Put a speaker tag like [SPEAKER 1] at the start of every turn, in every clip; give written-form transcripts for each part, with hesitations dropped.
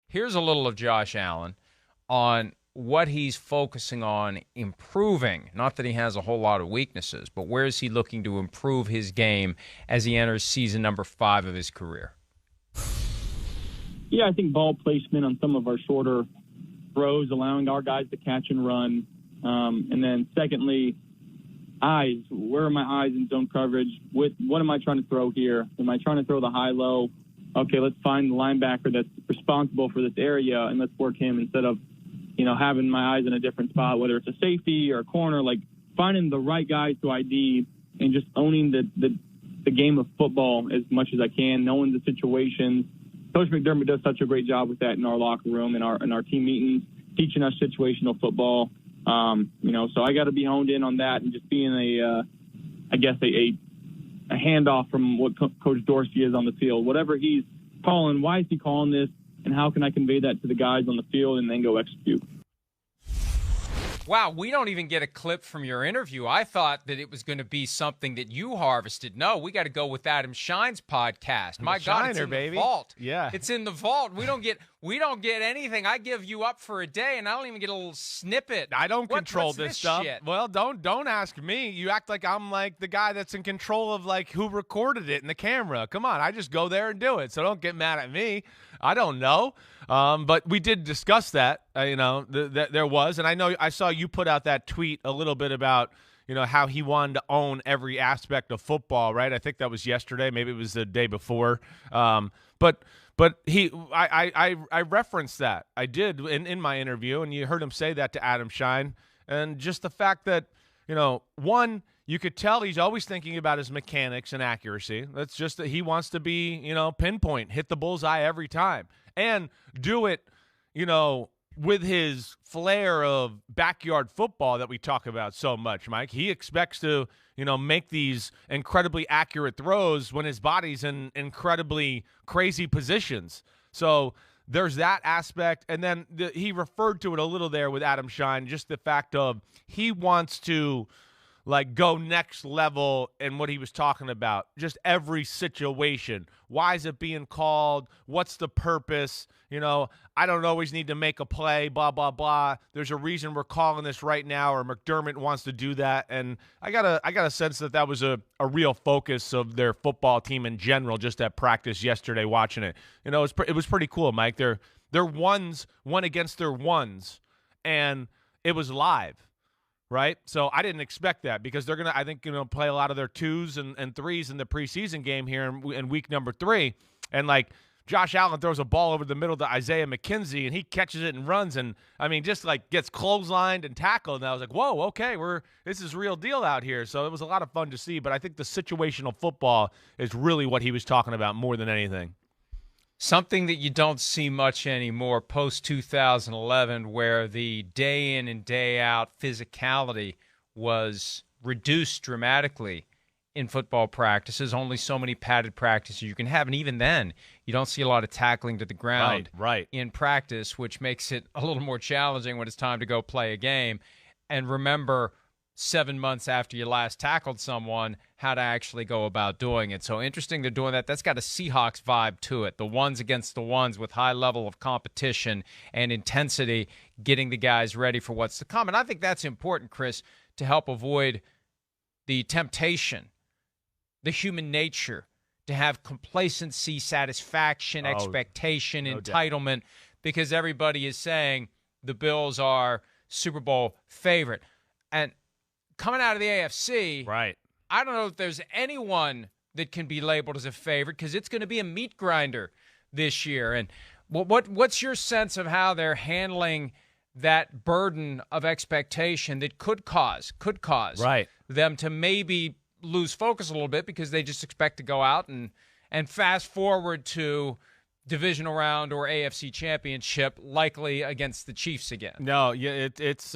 [SPEAKER 1] Here's a little of Josh Allen on what he's focusing on improving. Not that he has a whole lot of weaknesses, but where is he looking to improve his game as he enters season number 5 of his career?
[SPEAKER 2] Yeah, I think ball placement on some of our shorter throws, allowing our guys to catch and run. And then secondly, eyes. Where are my eyes in zone coverage? What am I trying to throw here? Am I trying to throw the high-low? Okay, let's find the linebacker that's responsible for this area, and let's work him instead of, having my eyes in a different spot, whether it's a safety or a corner, like finding the right guys to ID and just owning the game of football as much as I can, knowing the situations. Coach McDermott does such a great job with that in our locker room, in our team meetings, teaching us situational football. So I got to be honed in on that and just being a handoff from what Coach Dorsey is on the field. Whatever he's calling, why is he calling this, and how can I convey that to the guys on the field and then go execute?
[SPEAKER 1] Wow, we don't even get a clip from your interview. I thought that it was going to be something that you harvested. No, we got to go with Adam Shine's podcast. My God, it's in the vault.
[SPEAKER 3] Yeah,
[SPEAKER 1] it's in the vault. We don't get anything. I give you up for a day, and I don't even get a little snippet.
[SPEAKER 3] I don't control this stuff.
[SPEAKER 1] Shit?
[SPEAKER 3] Well, don't ask me. You act like I'm like the guy that's in control of like who recorded it in the camera. Come on, I just go there and do it. So don't get mad at me. I don't know. But we did discuss that. There was, and I know I saw you put out that tweet a little bit about how he wanted to own every aspect of football, right? I think that was yesterday. Maybe it was the day before. But I referenced that. I did in my interview, and you heard him say that to Adam Shine, and just the fact that one, you could tell he's always thinking about his mechanics and accuracy. That's just that he wants to be pinpoint, hit the bullseye every time, and do it with his flair of backyard football that we talk about so much, Mike. He expects to, make these incredibly accurate throws when his body's in incredibly crazy positions. So there's that aspect. And then he referred to it a little there with Adam Shine, just the fact of he wants to go next level in what he was talking about. Just every situation. Why is it being called? What's the purpose? I don't always need to make a play, blah, blah, blah. There's a reason we're calling this right now, or McDermott wants to do that. And I got a sense that was a real focus of their football team in general, just at practice yesterday watching it. It was pretty cool, Mike. Their ones went against their ones, and it was live. Right? So I didn't expect that because they're going to, I think, play a lot of their 2s and 3s in the preseason game here in week number 3. And Josh Allen throws a ball over the middle to Isaiah McKenzie, and he catches it and runs, and just gets clotheslined and tackled. And I was like, whoa, okay, this is real deal out here. So it was a lot of fun to see. But I think the situational football is really what he was talking about more than anything.
[SPEAKER 1] Something that you don't see much anymore post-2011, where the day in and day out physicality was reduced dramatically in football practices. Only so many padded practices you can have, and even then, you don't see a lot of tackling to the ground in practice, which makes it a little more challenging when it's time to go play a game. And remember, 7 months after you last tackled someone, how to actually go about doing it. So interesting they're doing that. That's got a Seahawks vibe to it. The ones against the ones with high level of competition and intensity, getting the guys ready for what's to come. And I think that's important, Chris, to help avoid the temptation, the human nature, to have complacency, satisfaction, expectation, entitlement, because everybody is saying the Bills are Super Bowl favorite. And coming out of the AFC,
[SPEAKER 3] right?
[SPEAKER 1] I don't know if there's anyone that can be labeled as a favorite because it's going to be a meat grinder this year. And what's your sense of how they're handling that burden of expectation that could cause them to maybe lose focus a little bit because they just expect to go out and fast forward to divisional round or AFC championship, likely against the Chiefs again?
[SPEAKER 3] No, yeah, it's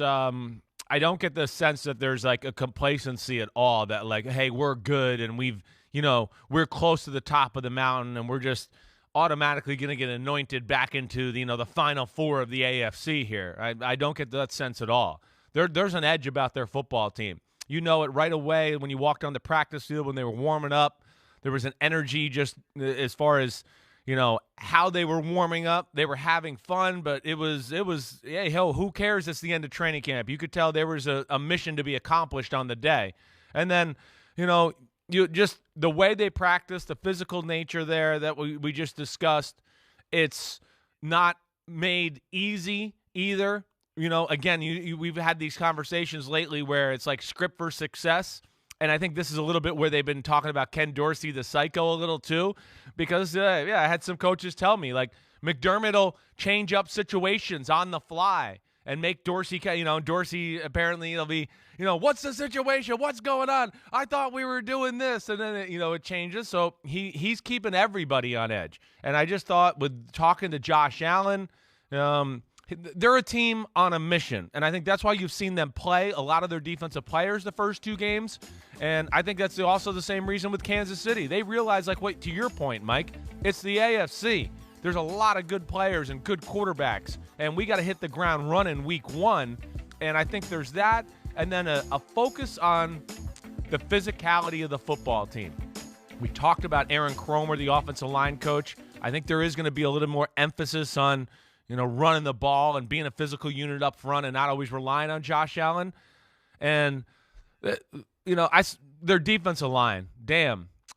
[SPEAKER 3] I don't get the sense that there's a complacency at all that hey, we're good and we're close to the top of the mountain and we're just automatically going to get anointed back into the Final Four of the AFC here. I don't get that sense at all. There's an edge about their football team. You know it right away when you walked on the practice field when they were warming up. There was an energy just as far as how they were warming up. They were having fun, but it was, hey, hell, who cares? It's the end of training camp. You could tell there was a mission to be accomplished on the day. And then, you just the way they practice, the physical nature there that we just discussed, it's not made easy either. Again, we've had these conversations lately where it's like script for success. And I think this is a little bit where they've been talking about Ken Dorsey, the psycho, a little too, because I had some coaches tell me like McDermott will change up situations on the fly and make Dorsey, Dorsey apparently it'll be, what's the situation? What's going on? I thought we were doing this. And then, it changes. So he's keeping everybody on edge. And I just thought with talking to Josh Allen, they're a team on a mission. And I think that's why you've seen them play a lot of their defensive players the first 2 games. And I think that's also the same reason with Kansas City. They realize, to your point, Mike, it's the AFC. There's a lot of good players and good quarterbacks, and we got to hit the ground running week 1. And I think there's that, and then a focus on the physicality of the football team. We talked about Aaron Kromer, the offensive line coach. I think there is going to be a little more emphasis on, running the ball and being a physical unit up front and not always relying on Josh Allen. And, their defensive line,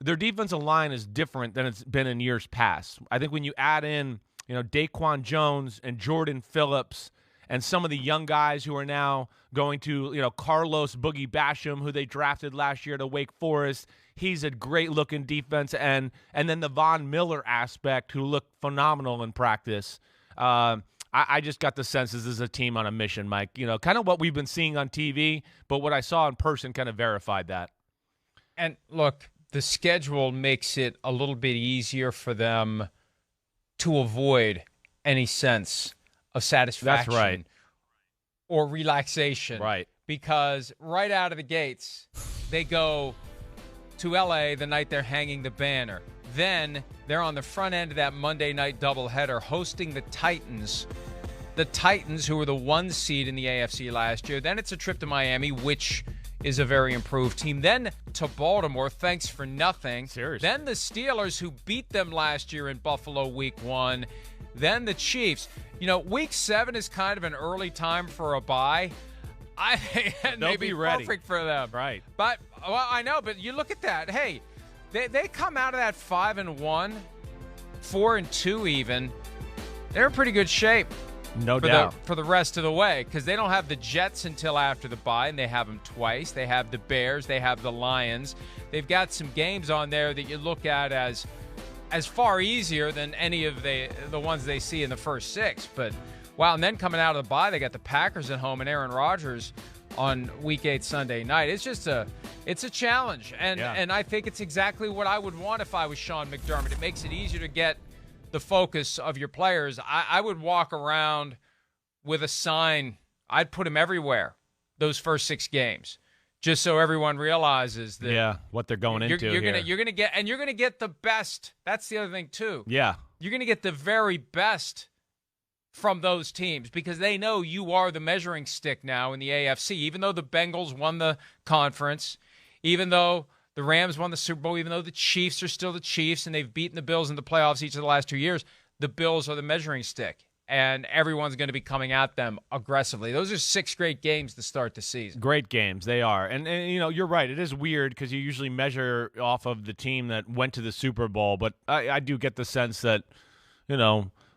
[SPEAKER 3] their defensive line is different than it's been in years past. I think when you add in, Daquan Jones and Jordan Phillips and some of the young guys who are now going to, Carlos Boogie Basham, who they drafted last year to Wake Forest. He's a great-looking defense. And then the Von Miller aspect, who looked phenomenal in practice. I just got the sense this is a team on a mission, Mike. Kind of what we've been seeing on TV, but what I saw in person kind of verified that.
[SPEAKER 1] And look, the schedule makes it a little bit easier for them to avoid any sense of satisfaction.
[SPEAKER 3] That's right.
[SPEAKER 1] Or relaxation.
[SPEAKER 3] Right.
[SPEAKER 1] Because right out of the gates, they go to L.A. the night they're hanging the banner. Then they're on the front end of that Monday night doubleheader hosting the Titans. The Titans, who were the 1 seed in the AFC last year. Then it's a trip to Miami, which is a very improved team. Then to Baltimore, thanks for nothing.
[SPEAKER 3] Seriously.
[SPEAKER 1] Then the Steelers, who beat them last year in Buffalo week 1. Then the Chiefs. Week 7 is kind of an early time for a bye. I think they'll be
[SPEAKER 3] ready.
[SPEAKER 1] Perfect for them.
[SPEAKER 3] Right.
[SPEAKER 1] But, I know, but you look at that. Hey, they come out of that 5-1, 4-2 even. They're in pretty good shape.
[SPEAKER 3] No doubt.
[SPEAKER 1] For the rest of the way, because they don't have the Jets until after the bye, and they have them twice. They have the Bears. They have the Lions. They've got some games on there that you look at as far easier than any of the ones they see in the first 6. But, wow, and then coming out of the bye, they got the Packers at home and Aaron Rodgers on Week 8 Sunday night. It's just a challenge, and I think it's exactly what I would want if I was Sean McDermott. It makes it easier to get the focus of your players. I would walk around with a sign. I'd put them everywhere those first 6 games, just so everyone realizes that
[SPEAKER 3] what they're going into.
[SPEAKER 1] You're gonna get the best. That's the other thing too.
[SPEAKER 3] Yeah,
[SPEAKER 1] you're gonna get the very best from those teams because they know you are the measuring stick now in the AFC. Even though the Bengals won the conference, even though the Rams won the Super Bowl, even though the Chiefs are still the Chiefs and they've beaten the Bills in the playoffs each of the last 2 years, the Bills are the measuring stick, and everyone's going to be coming at them aggressively. Those are 6 great games to start the season.
[SPEAKER 3] Great games, they are. And you're right. It is weird because you usually measure off of the team that went to the Super Bowl, but I do get the sense that,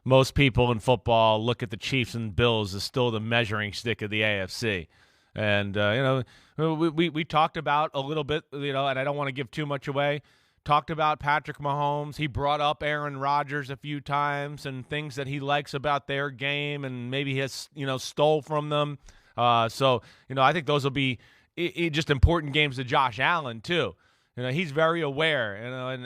[SPEAKER 3] most people in football look at the Chiefs and Bills as still the measuring stick of the AFC. And, we talked about a little bit, and I don't want to give too much away, talked about Patrick Mahomes. He brought up Aaron Rodgers a few times and things that he likes about their game and maybe he has, stole from them. So, I think those will be just important games to Josh Allen, too. He's very aware,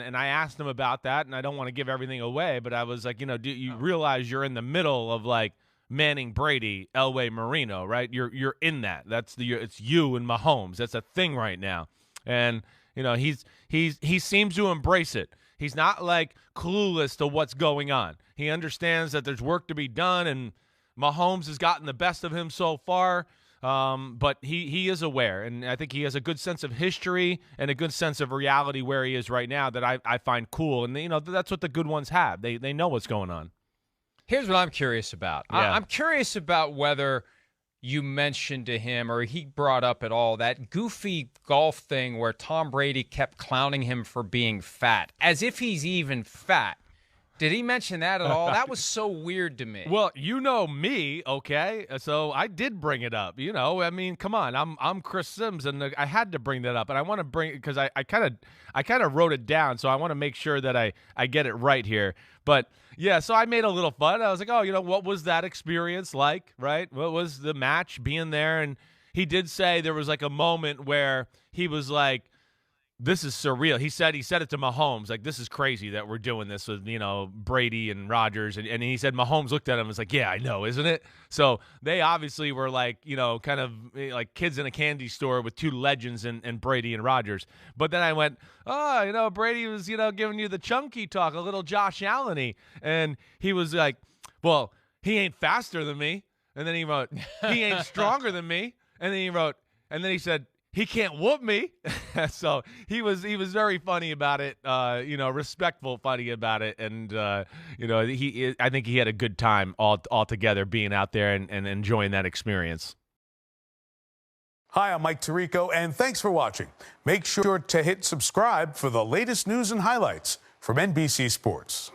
[SPEAKER 3] and I asked him about that, and I don't want to give everything away, but I was like, do you realize you're in the middle of, like, Manning, Brady, Elway, Marino, right? You're in that. It's you and Mahomes. That's a thing right now. And, he seems to embrace it. He's not, like, clueless to what's going on. He understands that there's work to be done, and Mahomes has gotten the best of him so far. But he is aware, and I think he has a good sense of history and a good sense of reality where he is right now that I find cool. And, that's what the good ones have. They know what's going on.
[SPEAKER 1] Here's what I'm curious about.
[SPEAKER 3] Yeah.
[SPEAKER 1] I'm curious about whether you mentioned to him or he brought up at all that goofy golf thing where Tom Brady kept clowning him for being fat, as if he's even fat. Did he mention that at all? That was so weird to me.
[SPEAKER 3] Well, you know me, okay? So I did bring it up. I mean, come on. I'm Chris Sims, and I had to bring that up, and I want to bring it because I kind of wrote it down, so I want to make sure that I get it right here. But yeah, so I made a little fun. I was like, oh, what was that experience like, right? What was the match being there? And he did say there was like a moment where he was like, this is surreal. He said it to Mahomes, like, this is crazy that we're doing this with, Brady and Rodgers. And he said Mahomes looked at him and was like, yeah, I know, isn't it? So they obviously were like, kind of like kids in a candy store with two legends and Brady and Rodgers. But then I went, oh, Brady was, giving you the chunky talk, a little Josh Allen-y. And he was like, well, he ain't faster than me. And then he wrote, he ain't stronger than me. And then he wrote, and then he said, he can't whoop me. So he was very funny about it, respectful, funny about it. And, I think he had a good time all together being out there and enjoying that experience.
[SPEAKER 4] Hi, I'm Mike Tirico, and thanks for watching. Make sure to hit subscribe for the latest news and highlights from NBC Sports.